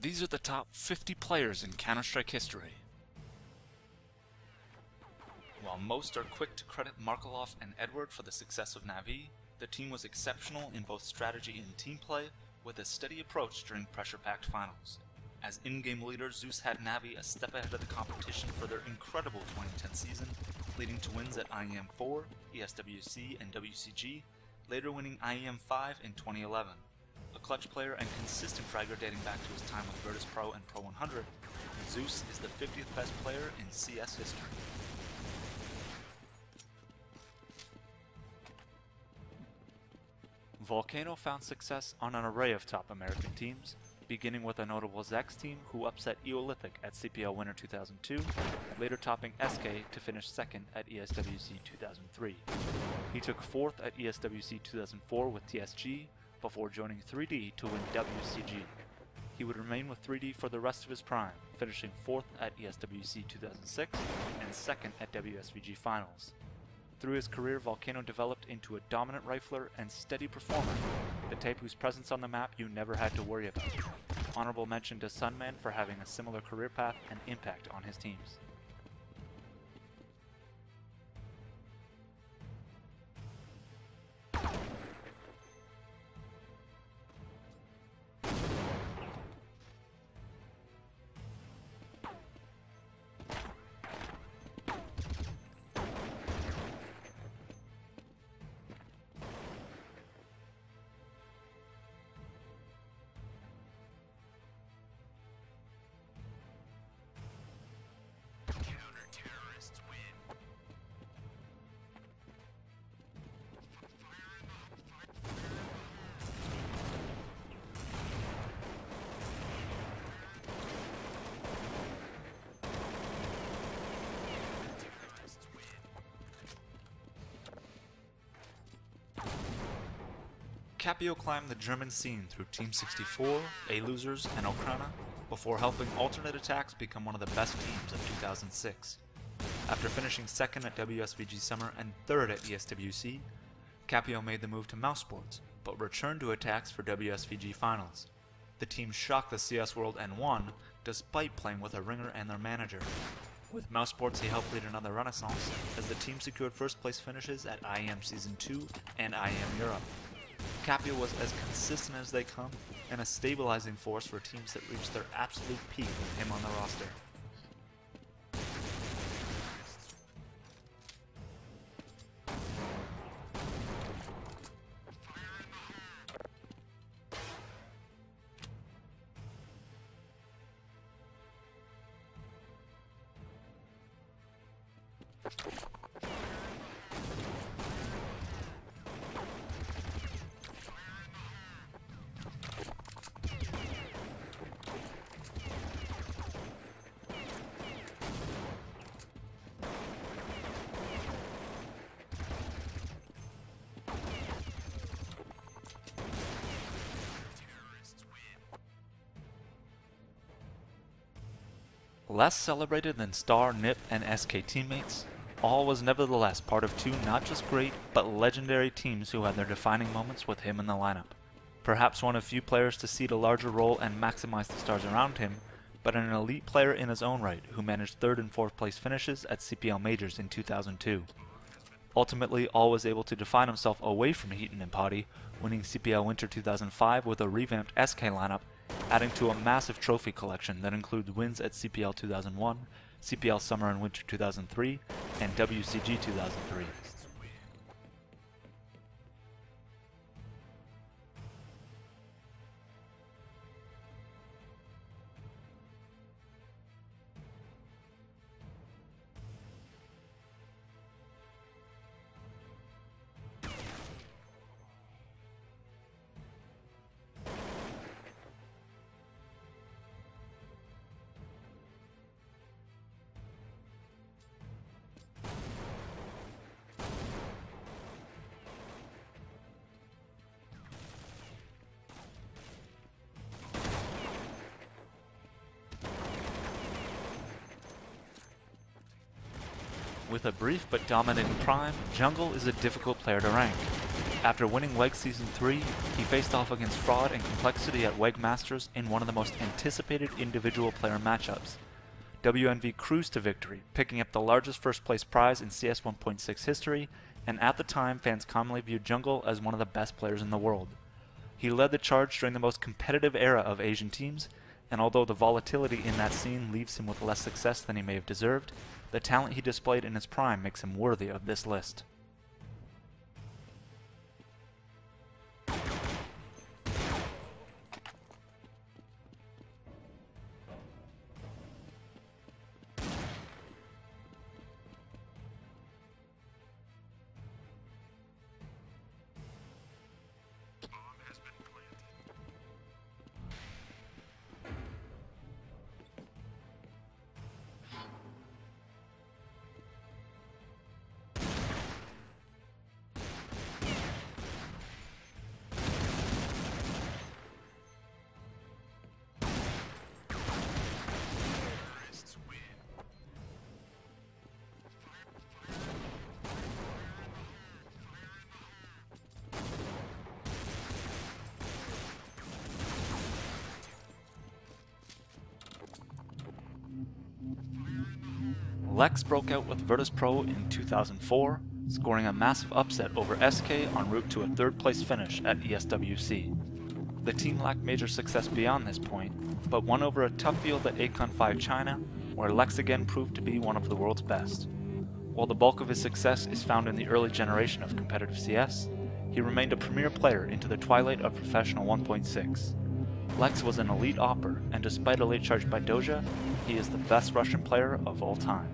These are the top 50 players in Counter-Strike history. While most are quick to credit Markelov and Edward for the success of Na'Vi, the team was exceptional in both strategy and team play, with a steady approach during pressure-packed finals. As in-game leader, Zeus had Na'Vi a step ahead of the competition for their incredible 2010 season, leading to wins at IEM4, ESWC, and WCG, later winning IEM5 in 2011. A clutch player and consistent fragger dating back to his time with Virtus Pro and Pro 100, Zeus is the 50th best player in CS history. Volcano found success on an array of top American teams, beginning with a notable Zex team who upset Eolithic at CPL Winter 2002, later topping SK to finish second at ESWC 2003. He took fourth at ESWC 2004 with TSG, before joining 3D to win WCG. He would remain with 3D for the rest of his prime, finishing fourth at ESWC 2006 and second at WSVG Finals. Through his career, Volcano developed into a dominant rifler and steady performer, the type whose presence on the map you never had to worry about. Honorable mention to Sunman for having a similar career path and impact on his teams. Capio climbed the German scene through Team 64, A-Losers, and Okrana, before helping Alternate Attacks become one of the best teams of 2006. After finishing second at WSVG Summer and third at ESWC, Capio made the move to Mousesports, but returned to Attacks for WSVG Finals. The team shocked the CS world and won, despite playing with a ringer and their manager. With Mousesports, he helped lead another renaissance, as the team secured first place finishes at IEM Season 2 and IEM Europe. Capio was as consistent as they come, and a stabilizing force for teams that reached their absolute peak with him on the roster. Less celebrated than Star, NiP, and SK teammates, All was nevertheless part of two not just great, but legendary teams who had their defining moments with him in the lineup. Perhaps one of few players to cede a larger role and maximize the stars around him, but an elite player in his own right who managed 3rd and 4th place finishes at CPL Majors in 2002. Ultimately, All was able to define himself away from Heaton and Potty, winning CPL Winter 2005 with a revamped SK lineup, adding to a massive trophy collection that includes wins at CPL 2001, CPL Summer and Winter 2003, and WCG 2003. With a brief but dominating prime, Jungle is a difficult player to rank. After winning WEG Season 3, he faced off against Fraud and Complexity at WEG Masters in one of the most anticipated individual player matchups. WNV cruised to victory, picking up the largest first place prize in CS 1.6 history, and at the time fans commonly viewed Jungle as one of the best players in the world. He led the charge during the most competitive era of Asian teams, and although the volatility in that scene leaves him with less success than he may have deserved, the talent he displayed in his prime makes him worthy of this list. Lex broke out with Virtus Pro in 2004, scoring a massive upset over SK en route to a third place finish at ESWC. The team lacked major success beyond this point, but won over a tough field at Acon 5 China, where Lex again proved to be one of the world's best. While the bulk of his success is found in the early generation of competitive CS, he remained a premier player into the twilight of Professional 1.6. Lex was an elite AWPer, and despite a late charge by Doja, he is the best Russian player of all time.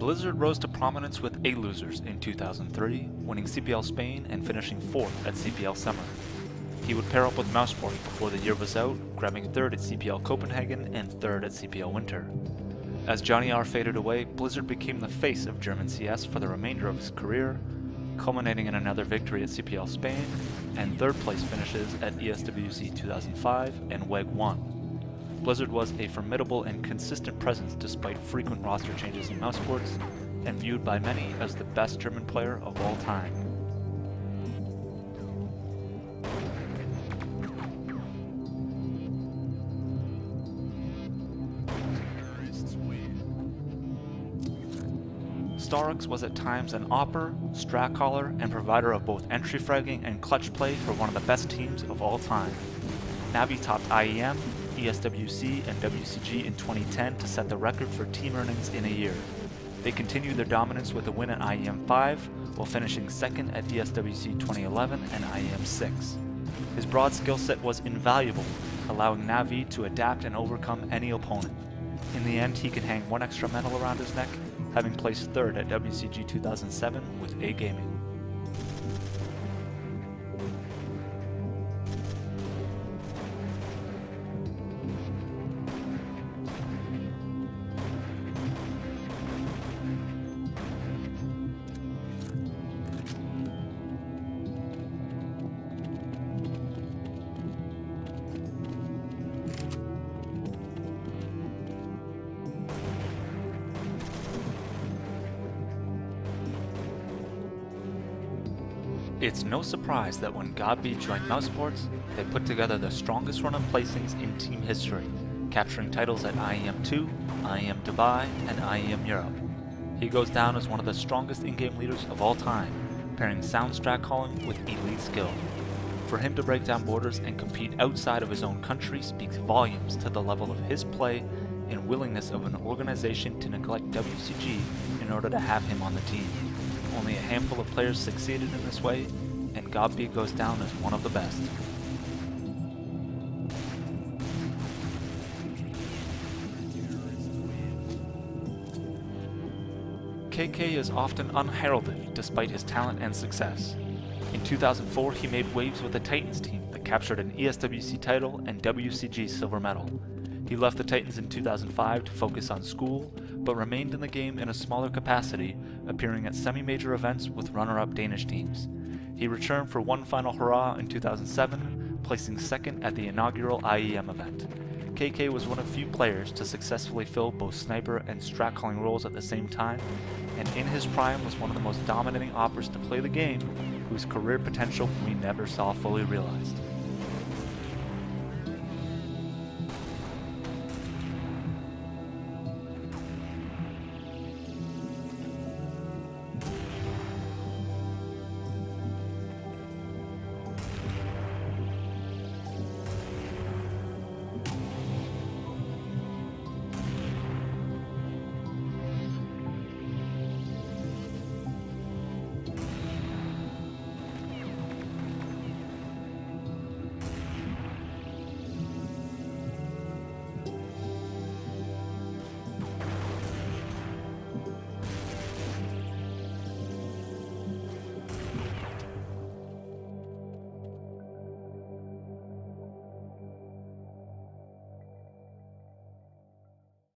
Blizzard rose to prominence with A-Losers in 2003, winning CPL Spain and finishing 4th at CPL Summer. He would pair up with Mousesports before the year was out, grabbing 3rd at CPL Copenhagen and 3rd at CPL Winter. As Johnny R faded away, Blizzard became the face of German CS for the remainder of his career, culminating in another victory at CPL Spain and 3rd place finishes at ESWC 2005 and WEG 1. Blizzard was a formidable and consistent presence despite frequent roster changes in Mousesports, and viewed by many as the best German player of all time. Starux was at times an AWPer, strat caller, and provider of both entry fragging and clutch play for one of the best teams of all time. Navi topped IEM, ESWC, and WCG in 2010 to set the record for team earnings in a year. They continued their dominance with a win at IEM 5, while finishing 2nd at ESWC 2011 and IEM 6. His broad skill set was invaluable, allowing Navi to adapt and overcome any opponent. In the end, he could hang one extra medal around his neck, having placed 3rd at WCG 2007 with A Gaming. It's no surprise that when Godby joined Mousesports, they put together the strongest run of placings in team history, capturing titles at IEM 2, IEM Dubai, and IEM Europe. He goes down as one of the strongest in-game leaders of all time, pairing sound strat calling with elite skill. For him to break down borders and compete outside of his own country speaks volumes to the level of his play and willingness of an organization to neglect WCG in order to have him on the team. Only a handful of players succeeded in this way, and Godby goes down as one of the best. KK is often unheralded despite his talent and success. In 2004, he made waves with the Titans team that captured an ESWC title and WCG silver medal. He left the Titans in 2005 to focus on school, but remained in the game in a smaller capacity, appearing at semi-major events with runner-up Danish teams. He returned for one final hurrah in 2007, placing second at the inaugural IEM event. KK was one of few players to successfully fill both sniper and strat calling roles at the same time, and in his prime was one of the most dominating operators to play the game, whose career potential we never saw fully realized.